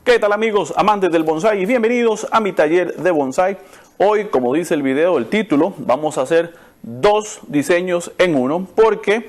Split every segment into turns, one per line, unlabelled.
¿Qué tal amigos amantes del bonsái? Y bienvenidos a mi taller de bonsái. Hoy, como dice el video, el título, vamos a hacer dos diseños en uno porque,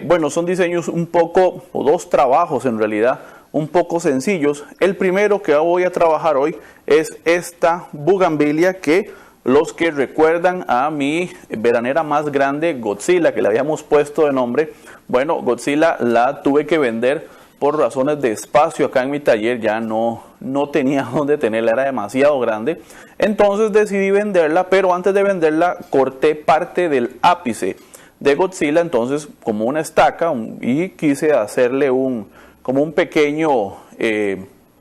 bueno, son diseños un poco, o dos trabajos en realidad, un poco sencillos. El primero que voy a trabajar hoy es esta bugambilia que los que recuerdan a mi veranera más grande, Godzilla, que le habíamos puesto de nombre, bueno, Godzilla la tuve que vender por razones de espacio acá en mi taller, ya no tenía dónde tenerla, era demasiado grande. Entonces decidí venderla, pero antes de venderla corté parte del ápice de Godzilla, entonces como una estaca, y quise hacerle como un pequeño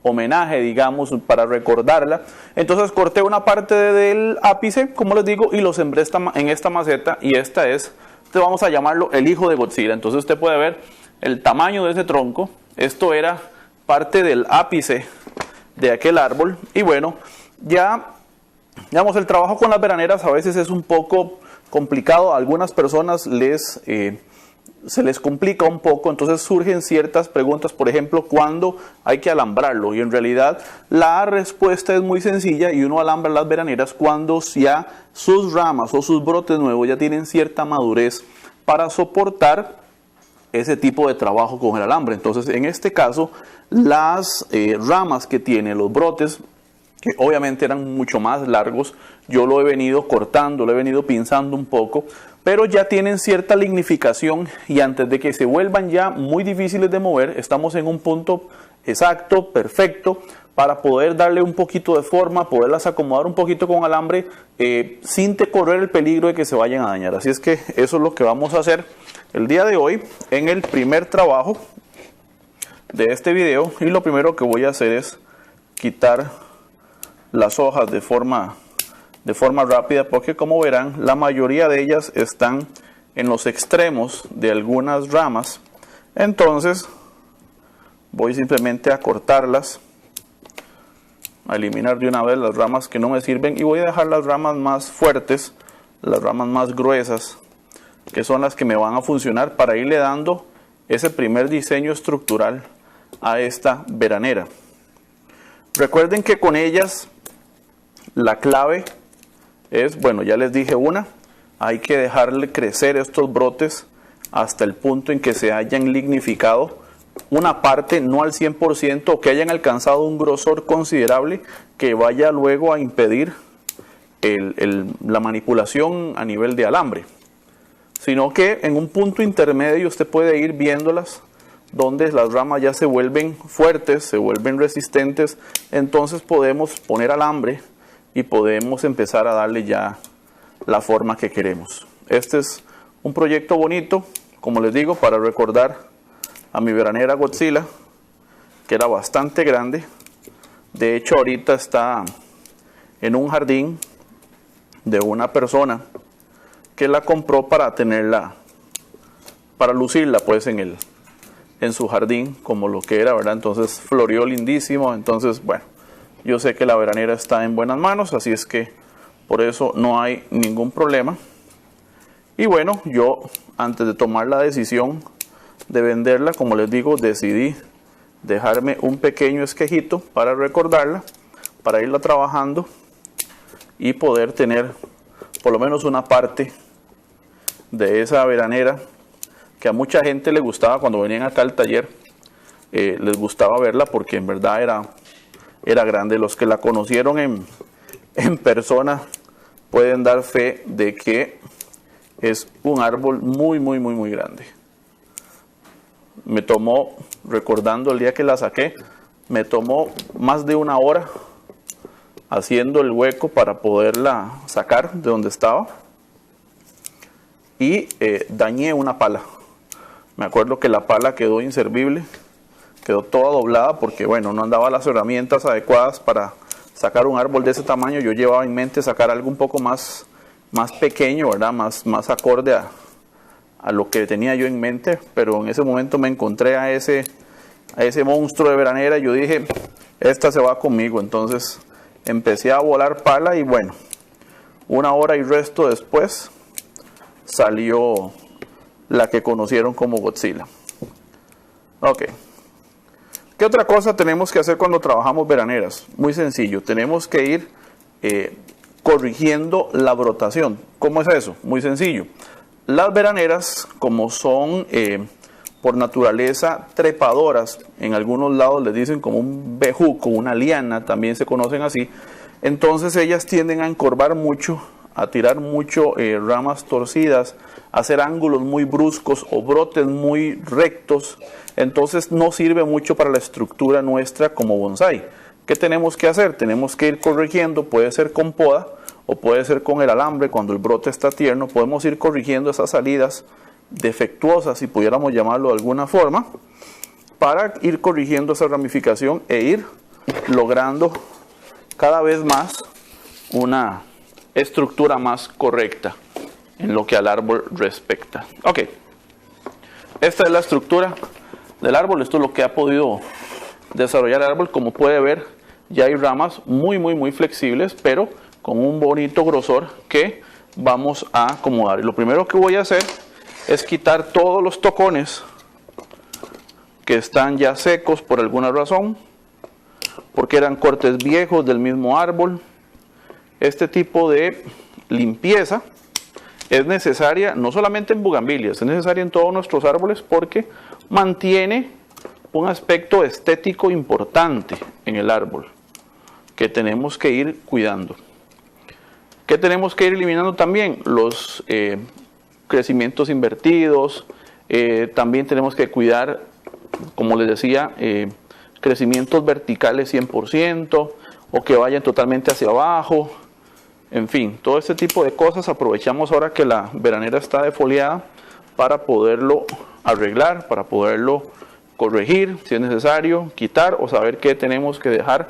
homenaje, digamos, para recordarla. Entonces corté una parte del ápice, como les digo, y lo sembré en esta maceta, y esta vamos a llamarlo el hijo de Godzilla. Entonces usted puede ver el tamaño de ese tronco. Esto era parte del ápice de aquel árbol. Y bueno, ya, digamos, el trabajo con las veraneras a veces es un poco complicado. A algunas personas se les complica un poco, entonces surgen ciertas preguntas, por ejemplo, ¿cuándo hay que alambrarlo? Y en realidad la respuesta es muy sencilla, y uno alambra las veraneras cuando ya sus ramas o sus brotes nuevos ya tienen cierta madurez para soportar ese tipo de trabajo con el alambre. Entonces, en este caso, las ramas que tiene, los brotes, que obviamente eran mucho más largos, yo lo he venido cortando, lo he venido pinzando un poco, pero ya tienen cierta lignificación, y antes de que se vuelvan ya muy difíciles de mover, estamos en un punto exacto, perfecto, para poder darle un poquito de forma, poderlas acomodar un poquito con alambre, sin correr el peligro de que se vayan a dañar. Así es que eso es lo que vamos a hacer el día de hoy en el primer trabajo de este video. Y lo primero que voy a hacer es quitar las hojas de forma rápida, porque como verán, la mayoría de ellas están en los extremos de algunas ramas. Entonces voy simplemente a cortarlas, a eliminar de una vez las ramas que no me sirven, y voy a dejar las ramas más fuertes, las ramas más gruesas, que son las que me van a funcionar para irle dando ese primer diseño estructural a esta veranera. Recuerden que con ellas la clave es, bueno, ya les dije hay que dejarle crecer estos brotes hasta el punto en que se hayan lignificado una parte, no al 100%, o que hayan alcanzado un grosor considerable que vaya luego a impedir la manipulación a nivel de alambre, sino que en un punto intermedio usted puede ir viéndolas donde las ramas ya se vuelven fuertes, se vuelven resistentes. Entonces podemos poner alambre y podemos empezar a darle ya la forma que queremos. Este es un proyecto bonito, como les digo, para recordar a mi veranera Godzilla, que era bastante grande. De hecho, ahorita está en un jardín de una persona que la compró para tenerla, para lucirla pues en su jardín, como lo que era, ¿verdad? Entonces floreó lindísimo. Entonces, bueno, yo sé que la veranera está en buenas manos, así es que por eso no hay ningún problema. Y bueno, yo antes de tomar la decisión de venderla, como les digo, decidí dejarme un pequeño esquejito para recordarla, para irla trabajando y poder tener por lo menos una parte de esa veranera que a mucha gente le gustaba cuando venían acá al taller. Les gustaba verla porque en verdad era grande. Los que la conocieron en persona pueden dar fe de que es un árbol muy, muy, muy, muy grande. Me tomó, recordando el día que la saqué, me tomó más de una hora haciendo el hueco para poderla sacar de donde estaba, y dañé una pala. Me acuerdo que la pala quedó inservible, quedó toda doblada porque, bueno, no andaba las herramientas adecuadas para sacar un árbol de ese tamaño. Yo llevaba en mente sacar algo un poco más pequeño, ¿verdad? Más acorde a lo que tenía yo en mente, pero en ese momento me encontré a ese monstruo de veranera y yo dije, esta se va conmigo. Entonces empecé a volar pala y bueno, una hora y resto después salió la que conocieron como Godzilla. Ok, ¿Qué otra cosa tenemos que hacer cuando trabajamos veraneras? Muy sencillo, tenemos que ir corrigiendo la brotación. ¿Cómo es eso? Muy sencillo. Las veraneras, como son por naturaleza trepadoras, en algunos lados les dicen como un bejuco, una liana, también se conocen así, entonces ellas tienden a encorvar mucho, a tirar mucho ramas torcidas, a hacer ángulos muy bruscos o brotes muy rectos, entonces no sirve mucho para la estructura nuestra como bonsái. ¿Qué tenemos que hacer? Tenemos que ir corrigiendo, puede ser con poda o puede ser con el alambre cuando el brote está tierno, podemos ir corrigiendo esas salidas defectuosas, si pudiéramos llamarlo de alguna forma, para ir corrigiendo esa ramificación e ir logrando cada vez más una estructura más correcta en lo que al árbol respecta. Ok, esta es la estructura del árbol, esto es lo que ha podido desarrollar el árbol. Como puede ver, ya hay ramas muy flexibles, pero con un bonito grosor que vamos a acomodar. Y lo primero que voy a hacer es quitar todos los tocones que están ya secos por alguna razón, porque eran cortes viejos del mismo árbol. Este tipo de limpieza es necesaria no solamente en bugambilias, es necesaria en todos nuestros árboles porque mantiene un aspecto estético importante en el árbol que tenemos que ir cuidando. ¿Qué tenemos que ir eliminando también? Los crecimientos invertidos, también tenemos que cuidar, como les decía, crecimientos verticales 100% o que vayan totalmente hacia abajo, en fin, todo este tipo de cosas aprovechamos ahora que la veranera está defoliada para poderlo arreglar, para poderlo corregir si es necesario, quitar o saber qué tenemos que dejar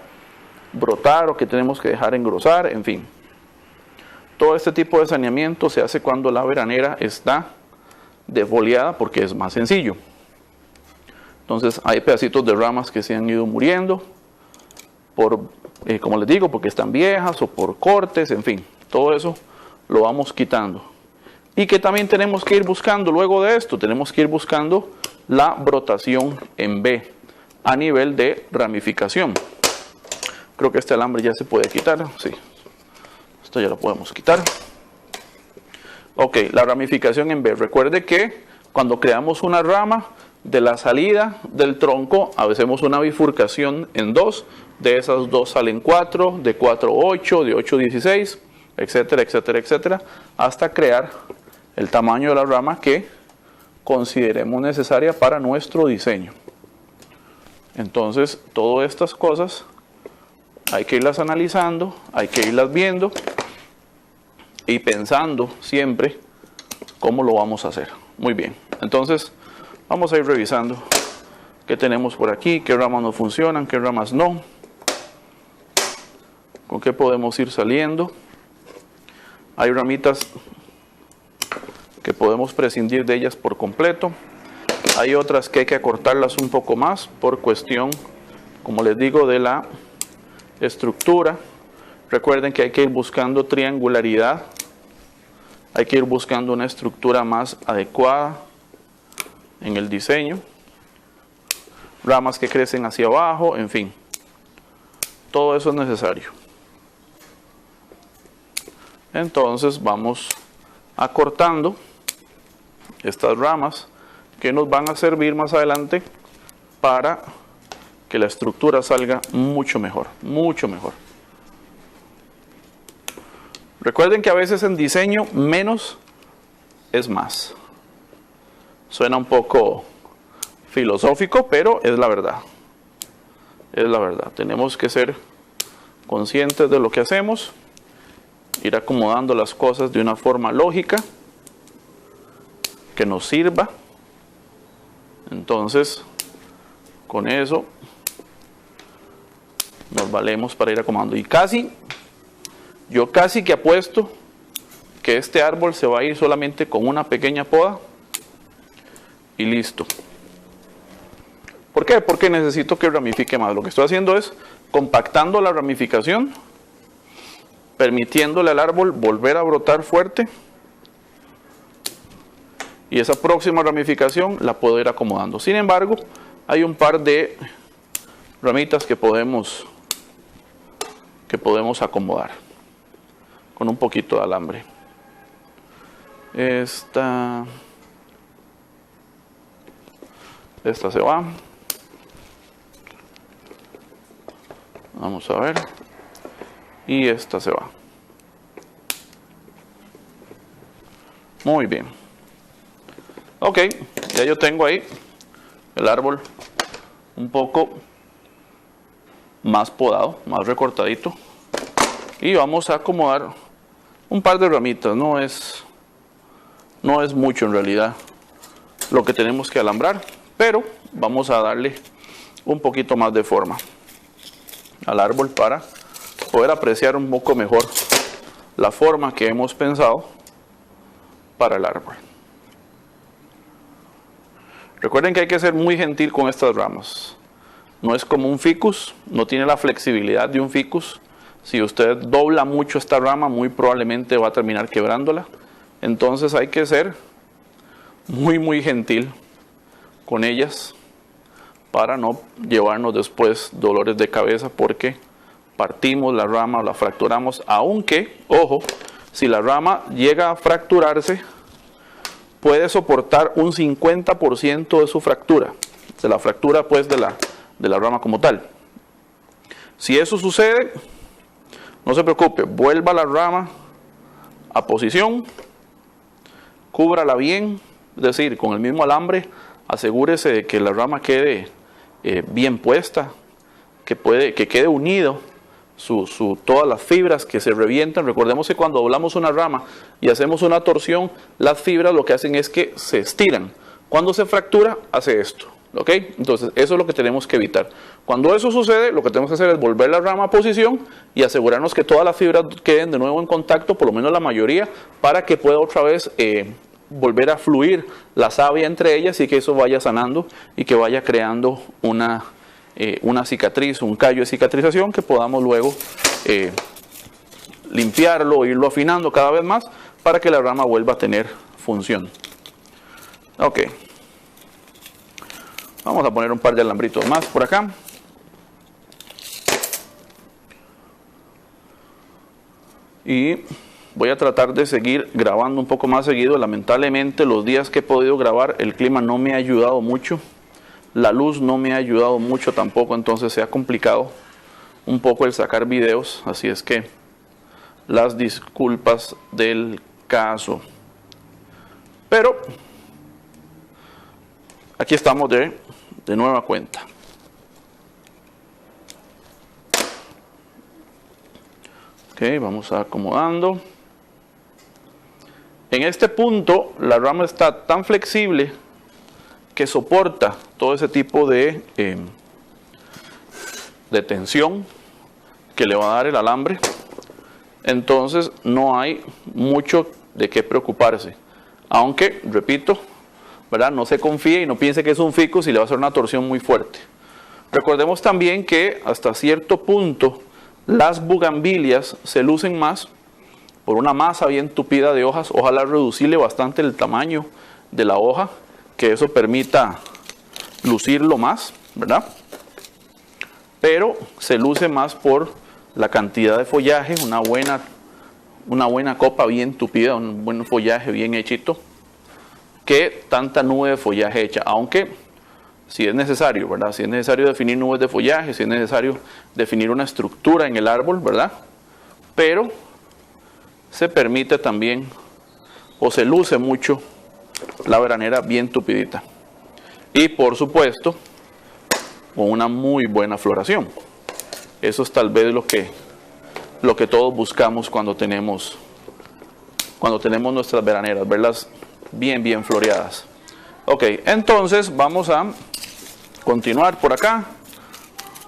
brotar o qué tenemos que dejar engrosar, en fin. Todo este tipo de saneamiento se hace cuando la veranera está defoliada porque es más sencillo. Entonces hay pedacitos de ramas que se han ido muriendo por, como les digo, porque están viejas o por cortes, en fin, todo eso lo vamos quitando. Y que también tenemos que ir buscando luego de esto, tenemos que ir buscando la brotación en B a nivel de ramificación. Creo que este alambre ya se puede quitar, sí, esto ya lo podemos quitar. Ok, la ramificación en B, recuerde que cuando creamos una rama, de la salida del tronco hacemos una bifurcación en dos, de esas dos salen 4, de 4 8, de 8 16, etcétera, etcétera, etcétera, hasta crear el tamaño de la rama que consideremos necesaria para nuestro diseño. Entonces, todas estas cosas hay que irlas analizando, hay que irlas viendo y pensando siempre cómo lo vamos a hacer. Muy bien, entonces vamos a ir revisando qué tenemos por aquí, qué ramas no funcionan, qué ramas no, con qué podemos ir saliendo. Hay ramitas que podemos prescindir de ellas por completo. Hay otras que hay que acortarlas un poco más por cuestión, como les digo, de la estructura. Recuerden que hay que ir buscando triangularidad, hay que ir buscando una estructura más adecuada en el diseño, ramas que crecen hacia abajo, en fin, todo eso es necesario. Entonces vamos acortando estas ramas que nos van a servir más adelante para que la estructura salga mucho mejor, mucho mejor. Recuerden que a veces en diseño menos es más. Suena un poco filosófico, pero es la verdad. Es la verdad. Tenemos que ser conscientes de lo que hacemos, ir acomodando las cosas de una forma lógica que nos sirva. Entonces, con eso nos valemos para ir acomodando. Y yo casi que apuesto que este árbol se va a ir solamente con una pequeña poda y listo. ¿Por qué? Porque necesito que ramifique más. Lo que estoy haciendo es compactando la ramificación, permitiéndole al árbol volver a brotar fuerte, y esa próxima ramificación la puedo ir acomodando. Sin embargo, hay un par de ramitas que podemos acomodar con un poquito de alambre. Esta se va. Vamos a ver. Y esta se va. Muy bien. Ok, ya yo tengo ahí el árbol un poco más podado, más recortadito. Y vamos a acomodar un par de ramitas. No es mucho en realidad lo que tenemos que alambrar, pero vamos a darle un poquito más de forma al árbol para poder apreciar un poco mejor la forma que hemos pensado para el árbol. Recuerden que hay que ser muy gentil con estas ramas. No es como un ficus, no tiene la flexibilidad de un ficus. Si usted dobla mucho esta rama, muy probablemente va a terminar quebrándola. Entonces hay que ser muy gentil con ellas para no llevarnos después dolores de cabeza porque partimos la rama o la fracturamos. Aunque, ojo, si la rama llega a fracturarse, puede soportar un 50% de su fractura, de la fractura pues de la rama como tal. Si eso sucede, no se preocupe, vuelva la rama a posición, cúbrala bien, es decir, con el mismo alambre, asegúrese de que la rama quede bien puesta, que quede unido todas las fibras, que se revientan. Recordemos que cuando doblamos una rama y hacemos una torsión, las fibras lo que hacen es que se estiran. Cuando se fractura, hace esto. ¿Ok? Entonces, eso es lo que tenemos que evitar. Cuando eso sucede, lo que tenemos que hacer es volver la rama a posición y asegurarnos que todas las fibras queden de nuevo en contacto, por lo menos la mayoría, para que pueda otra vez volver a fluir la savia entre ellas y que eso vaya sanando y que vaya creando una cicatriz, un callo de cicatrización que podamos luego limpiarlo, irlo afinando cada vez más para que la rama vuelva a tener función. Ok. Vamos a poner un par de alambritos más por acá. Y voy a tratar de seguir grabando un poco más seguido. Lamentablemente los días que he podido grabar el clima no me ha ayudado mucho. La luz no me ha ayudado mucho tampoco, entonces se ha complicado un poco el sacar videos. Así es que las disculpas del caso. Pero aquí estamos de nueva cuenta. Ok, vamos acomodando. En este punto la rama está tan flexible que soporta todo ese tipo de tensión que le va a dar el alambre. Entonces no hay mucho de qué preocuparse. Aunque, repito, ¿verdad? No se confíe y no piense que es un ficus y le va a hacer una torsión muy fuerte. Recordemos también que hasta cierto punto las bugambilias se lucen más por una masa bien tupida de hojas. Ojalá reducirle bastante el tamaño de la hoja, que eso permita lucirlo más, ¿verdad? Pero se luce más por la cantidad de follaje, una buena copa bien tupida, un buen follaje bien hechito, que tanta nube de follaje hecha. Aunque si es necesario, ¿verdad? Si es necesario definir nubes de follaje, si es necesario definir una estructura en el árbol, ¿verdad? Pero se permite también, o se luce mucho, la veranera bien tupidita. Y por supuesto, con una muy buena floración. Eso es tal vez lo que todos buscamos cuando tenemos nuestras veraneras, verlas bien floreadas. Ok, entonces vamos a continuar por acá,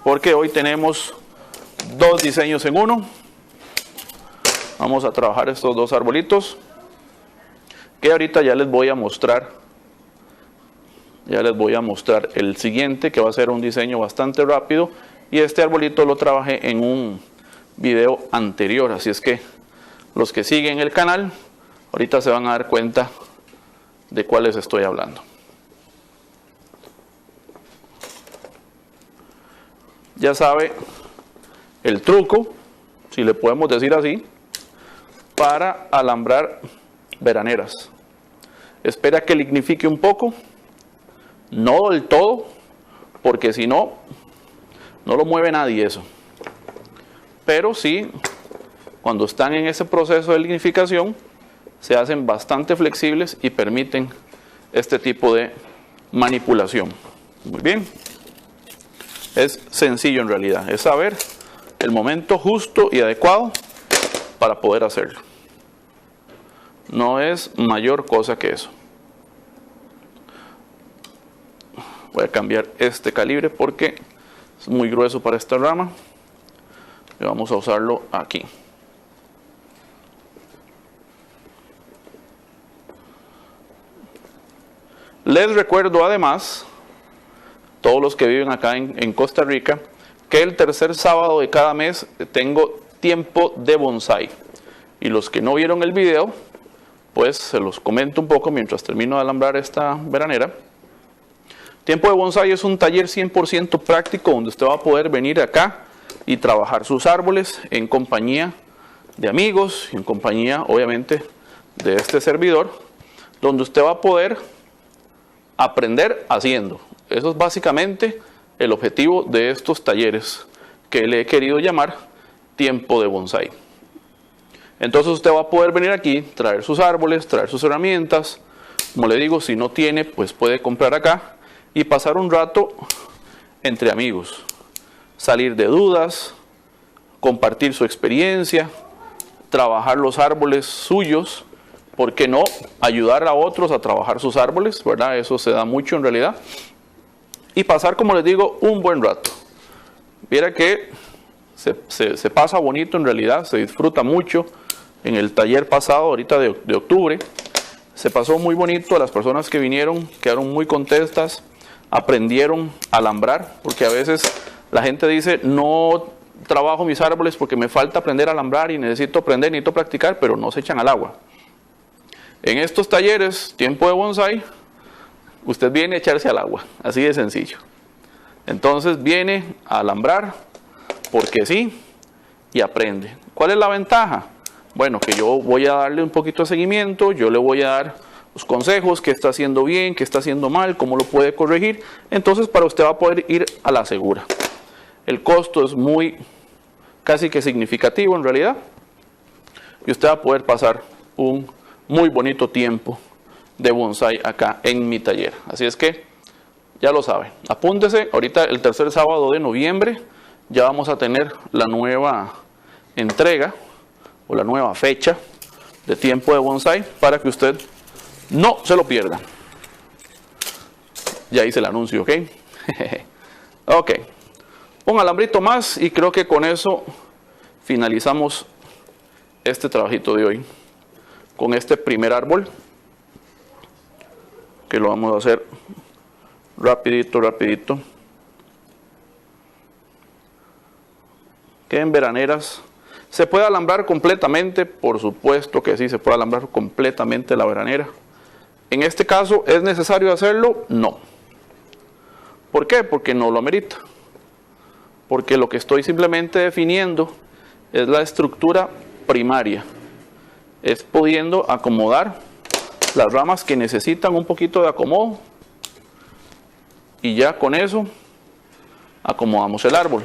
porque hoy tenemos dos diseños en uno. Vamos a trabajar estos dos arbolitos, que ahorita ya les voy a mostrar. Ya les voy a mostrar el siguiente, que va a ser un diseño bastante rápido. Y este arbolito lo trabajé en un video anterior, así es que los que siguen el canal ahorita se van a dar cuenta de cuáles estoy hablando. ya sabe el truco, si le podemos decir así, para alambrar veraneras. Espera que lignifique un poco, no del todo, porque si no, no lo mueve nadie eso. Pero sí, cuando están en ese proceso de lignificación, se hacen bastante flexibles y permiten este tipo de manipulación. Muy bien. Es sencillo en realidad, es saber el momento justo y adecuado para poder hacerlo. No es mayor cosa que eso. Voy a cambiar este calibre porque es muy grueso para esta rama. Y vamos a usarlo aquí. Les recuerdo además, todos los que viven acá en Costa Rica, que el tercer sábado de cada mes tengo tiempo de bonsai. Y los que no vieron el video, pues se los comento un poco mientras termino de alambrar esta veranera. Tiempo de bonsai es un taller 100% práctico donde usted va a poder venir acá y trabajar sus árboles en compañía de amigos, en compañía obviamente de este servidor, donde usted va a poder aprender haciendo. Eso es básicamente el objetivo de estos talleres que le he querido llamar tiempo de bonsai. Entonces usted va a poder venir aquí, traer sus árboles, traer sus herramientas. Como le digo, si no tiene, pues puede comprar acá y pasar un rato entre amigos. Salir de dudas, compartir su experiencia, trabajar los árboles suyos. ¿Por qué no ayudar a otros a trabajar sus árboles? ¿Verdad? Eso se da mucho en realidad. Y pasar, como les digo, un buen rato. Viera que se pasa bonito en realidad, se disfruta mucho. En el taller pasado, ahorita de octubre, se pasó muy bonito. Las personas que vinieron quedaron muy contentas, aprendieron a alambrar, porque a veces la gente dice, no trabajo mis árboles porque me falta aprender a alambrar y necesito aprender, necesito practicar, pero no se echan al agua. En estos talleres, tiempo de bonsai, usted viene a echarse al agua, así de sencillo. Entonces viene a alambrar porque sí y aprende. ¿Cuál es la ventaja? Bueno, que yo voy a darle un poquito de seguimiento, yo le voy a dar los consejos, qué está haciendo bien, qué está haciendo mal, cómo lo puede corregir. Entonces para usted va a poder ir a la segura. El costo es casi que significativo en realidad. Y usted va a poder pasar un muy bonito tiempo de bonsai acá en mi taller. Así es que ya lo saben, apúntese. Ahorita el tercer sábado de noviembre ya vamos a tener la nueva entrega o la nueva fecha de tiempo de bonsai para que usted no se lo pierda. Ya hice el anuncio, ¿ok? Ok, un alambrito más y creo que con eso finalizamos este trabajito de hoy con este primer árbol, que lo vamos a hacer rapidito. Que en veraneras se puede alambrar completamente, por supuesto que sí, se puede alambrar completamente la veranera. En este caso, ¿es necesario hacerlo? No. ¿Por qué? Porque no lo amerita. Porque lo que estoy simplemente definiendo es la estructura primaria. Es pudiendo acomodar las ramas que necesitan un poquito de acomodo. Y ya con eso acomodamos el árbol.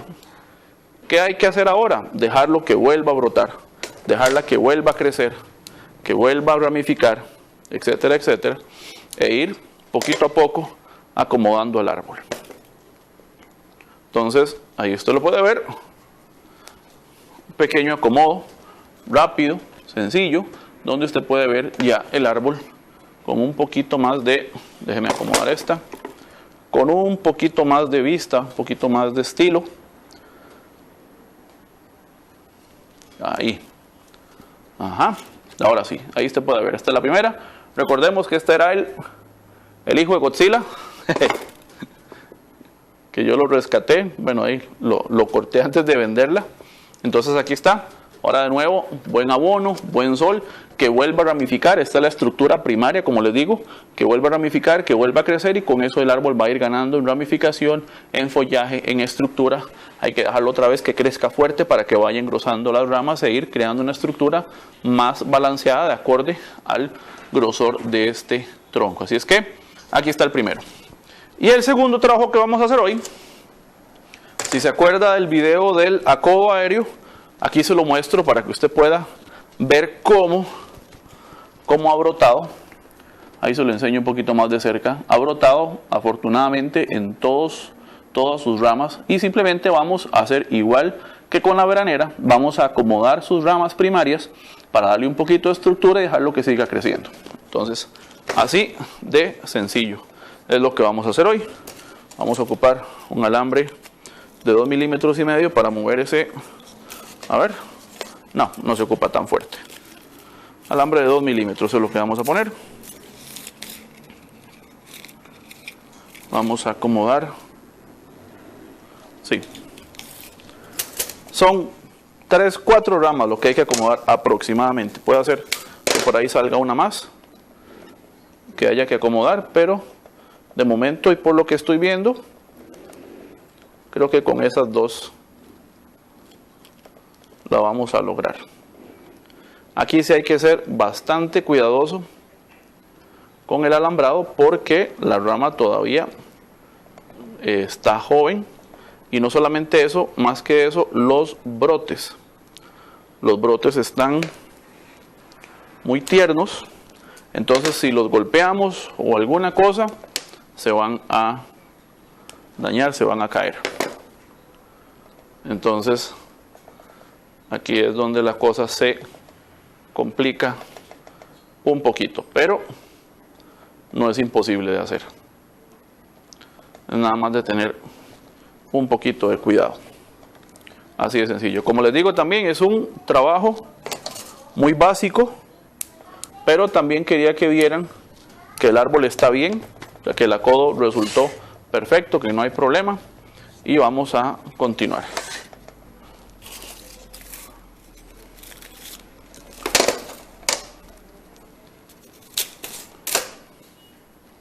¿Qué hay que hacer ahora? Dejarlo que vuelva a brotar, dejarla que vuelva a crecer, que vuelva a ramificar, etcétera, etcétera, e ir poquito a poco acomodando el árbol. Entonces, ahí usted lo puede ver, un pequeño acomodo, rápido, sencillo, donde usted puede ver ya el árbol con un poquito más de, déjeme acomodar esta, con un poquito más de vista, un poquito más de estilo. Ahí. Ajá. Ahora sí, ahí usted puede ver. Esta es la primera. Recordemos que este era el hijo de Godzilla. Que yo lo rescaté. Bueno, ahí lo corté antes de venderla. Entonces aquí está. Ahora de nuevo, buen abono, buen sol, que vuelva a ramificar. Esta es la estructura primaria, como les digo, que vuelva a ramificar, que vuelva a crecer, y con eso el árbol va a ir ganando en ramificación, en follaje, en estructura. Hay que dejarlo otra vez que crezca fuerte para que vaya engrosando las ramas e ir creando una estructura más balanceada de acorde al grosor de este tronco. Así es que aquí está el primero. Y el segundo trabajo que vamos a hacer hoy, si se acuerda del video del acodo aéreo, aquí se lo muestro para que usted pueda ver cómo ha brotado. Ahí se lo enseño un poquito más de cerca. Ha brotado afortunadamente en todas sus ramas, y simplemente vamos a hacer igual que con la veranera. Vamos a acomodar sus ramas primarias para darle un poquito de estructura y dejarlo que siga creciendo. Entonces, así de sencillo es lo que vamos a hacer hoy. Vamos a ocupar un alambre de 2,5 milímetros para mover ese. A ver, no se ocupa tan fuerte. Alambre de 2 milímetros es lo que vamos a poner. Vamos a acomodar. Sí, son 3-4 ramas lo que hay que acomodar aproximadamente. Puede ser que por ahí salga una más que haya que acomodar, pero de momento y por lo que estoy viendo, creo que con esas dos la vamos a lograr. Aquí sí hay que ser bastante cuidadoso con el alambrado, porque la rama todavía está joven. Y no solamente eso, más que eso, los brotes están muy tiernos. Entonces, si los golpeamos o alguna cosa, se van a dañar, se van a caer. Entonces, aquí es donde la cosa se complica un poquito, pero no es imposible de hacer. Es nada más de tener un poquito de cuidado. Así de sencillo. Como les digo, también es un trabajo muy básico, pero también quería que vieran que el árbol está bien, o sea, que el acodo resultó perfecto, que no hay problema. Y vamos a continuar.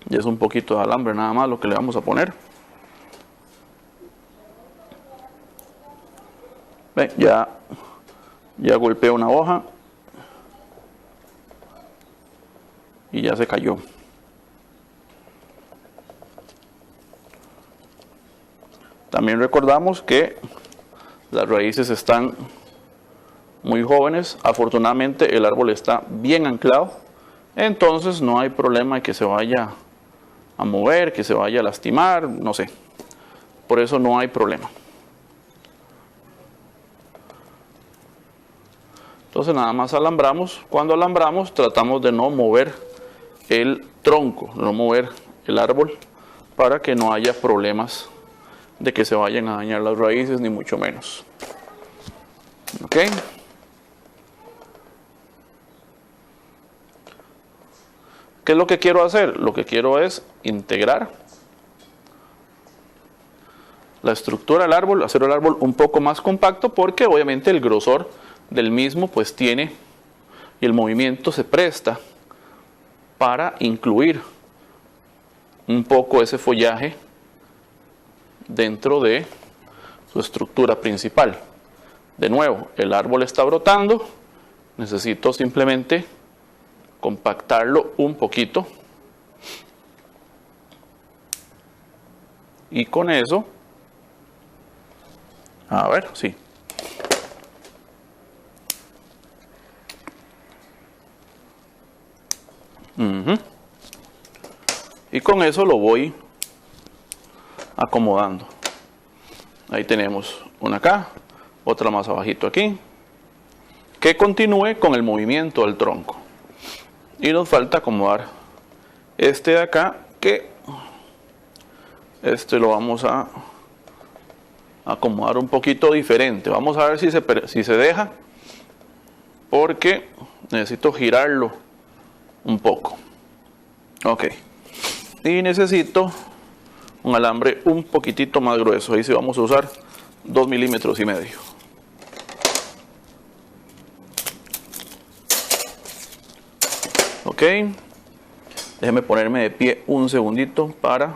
Y es un poquito de alambre nada más lo que le vamos a poner. Ven, ya golpeé una hoja y ya se cayó. También recordamos que las raíces están muy jóvenes. Afortunadamente el árbol está bien anclado, entonces no hay problema de que se vaya a mover, que se vaya a lastimar, no sé. Por eso no hay problema. Entonces nada más alambramos. Cuando alambramos tratamos de no mover el tronco, no mover el árbol, para que no haya problemas de que se vayan a dañar las raíces, ni mucho menos. ¿Ok? ¿Qué es lo que quiero hacer? Lo que quiero es integrar la estructura del árbol, hacer el árbol un poco más compacto, porque obviamente el grosor del mismo pues tiene, y el movimiento se presta para incluir un poco ese follaje dentro de su estructura principal. De nuevo, el árbol está brotando, necesito simplemente compactarlo un poquito, y con eso, a ver, sí. Y con eso lo voy acomodando. Ahí tenemos una acá, otra más abajito aquí, que continúe con el movimiento del tronco. Y nos falta acomodar este de acá, que este lo vamos a acomodar un poquito diferente. Vamos a ver si se deja, porque necesito girarlo un poco. Ok, y necesito un alambre un poquitito más grueso. Ahí sí vamos a usar 2,5 milímetros. Ok, déjeme ponerme de pie un segundito para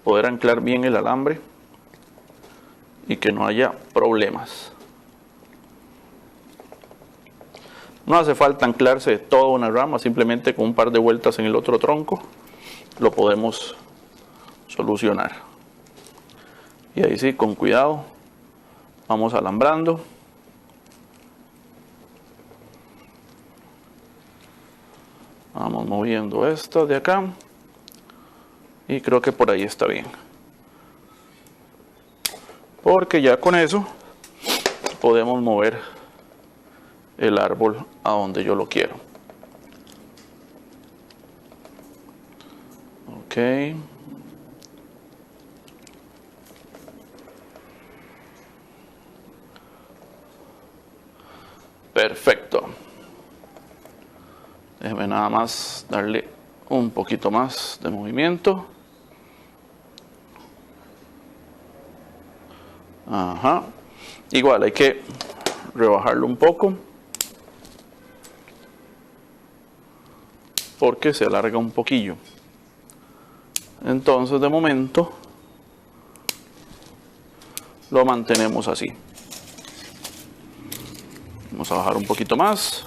poder anclar bien el alambre y que no haya problemas. No hace falta anclarse toda una rama, simplemente con un par de vueltas en el otro tronco lo podemos solucionar. Y ahí sí, con cuidado, vamos alambrando. Vamos moviendo esto de acá. Y creo que por ahí está bien. Porque ya con eso podemos mover el árbol a donde yo lo quiero. Ok. Perfecto. Déjeme nada más darle un poquito más de movimiento. Ajá. Igual hay que rebajarlo un poco porque se alarga un poquillo. Entonces de momento lo mantenemos así. Vamos a bajar un poquito más.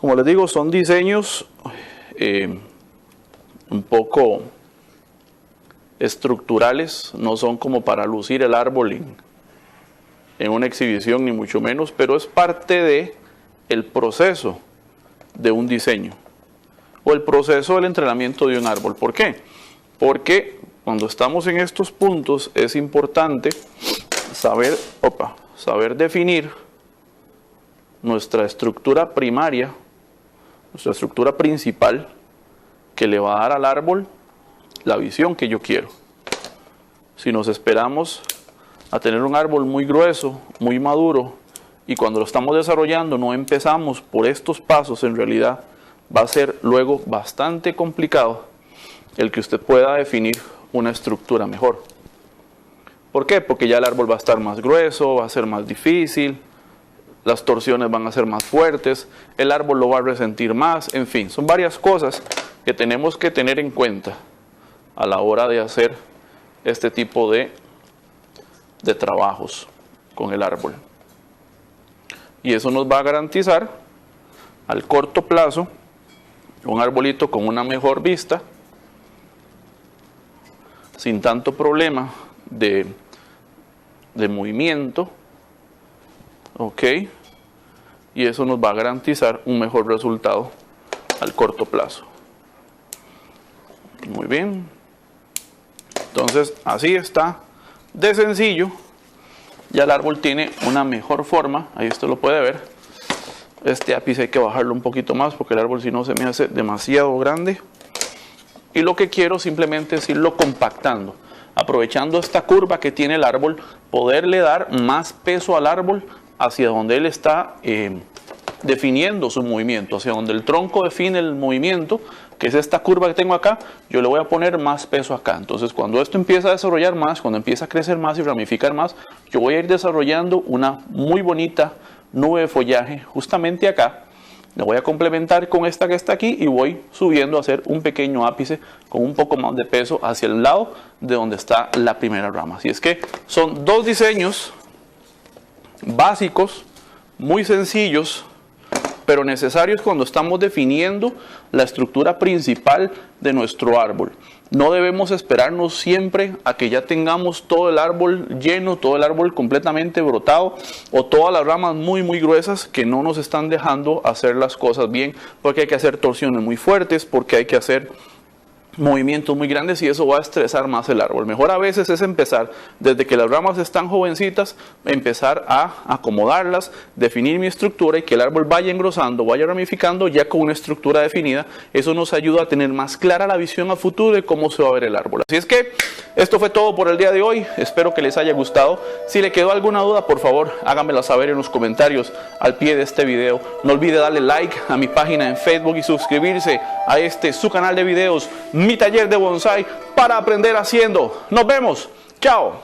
Como les digo, son diseños un poco estructurales, no son como para lucir el árbol en una exhibición ni mucho menos, pero es parte de el proceso de un diseño o el proceso del entrenamiento de un árbol. ¿Por qué? Porque cuando estamos en estos puntos es importante saber definir nuestra estructura primaria, nuestra estructura principal, que le va a dar al árbol la visión que yo quiero. Si nos esperamos a tener un árbol muy grueso, muy maduro, y cuando lo estamos desarrollando no empezamos por estos pasos, en realidad va a ser luego bastante complicado el que usted pueda definir una estructura mejor. ¿Por qué? Porque ya el árbol va a estar más grueso, va a ser más difícil, las torsiones van a ser más fuertes, el árbol lo va a resentir más, en fin, son varias cosas que tenemos que tener en cuenta a la hora de hacer este tipo de trabajos con el árbol. Y eso nos va a garantizar al corto plazo un arbolito con una mejor vista, sin tanto problema de movimiento, ok, y eso nos va a garantizar un mejor resultado al corto plazo. Muy bien, entonces así está de sencillo. Ya el árbol tiene una mejor forma, ahí usted lo puede ver. Este ápice hay que bajarlo un poquito más porque el árbol si no se me hace demasiado grande. Y lo que quiero simplemente es irlo compactando, aprovechando esta curva que tiene el árbol, poderle dar más peso al árbol hacia donde él está definiendo su movimiento, hacia donde el tronco define el movimiento, que es esta curva que tengo acá. Yo le voy a poner más peso acá. Entonces cuando esto empieza a desarrollar más, cuando empieza a crecer más y ramificar más, yo voy a ir desarrollando una muy bonita nube de follaje justamente acá. Le voy a complementar con esta que está aquí y voy subiendo a hacer un pequeño ápice con un poco más de peso hacia el lado de donde está la primera rama. Así es que son dos diseños básicos, muy sencillos, pero necesarios cuando estamos definiendo la estructura principal de nuestro árbol. No debemos esperarnos siempre a que ya tengamos todo el árbol lleno, todo el árbol completamente brotado o todas las ramas muy gruesas que no nos están dejando hacer las cosas bien, porque hay que hacer torsiones muy fuertes, porque hay que hacer movimientos muy grandes y eso va a estresar más el árbol. Mejor a veces es empezar desde que las ramas están jovencitas, empezar a acomodarlas, definir mi estructura y que el árbol vaya engrosando, vaya ramificando ya con una estructura definida. Eso nos ayuda a tener más clara la visión a futuro de cómo se va a ver el árbol. Así es que esto fue todo por el día de hoy. Espero que les haya gustado. Si le quedó alguna duda, por favor háganmela saber en los comentarios al pie de este video. No olvide darle like a mi página en Facebook y suscribirse a su canal de videos, Mi Taller de Bonsai, para aprender haciendo. Nos vemos. Chao.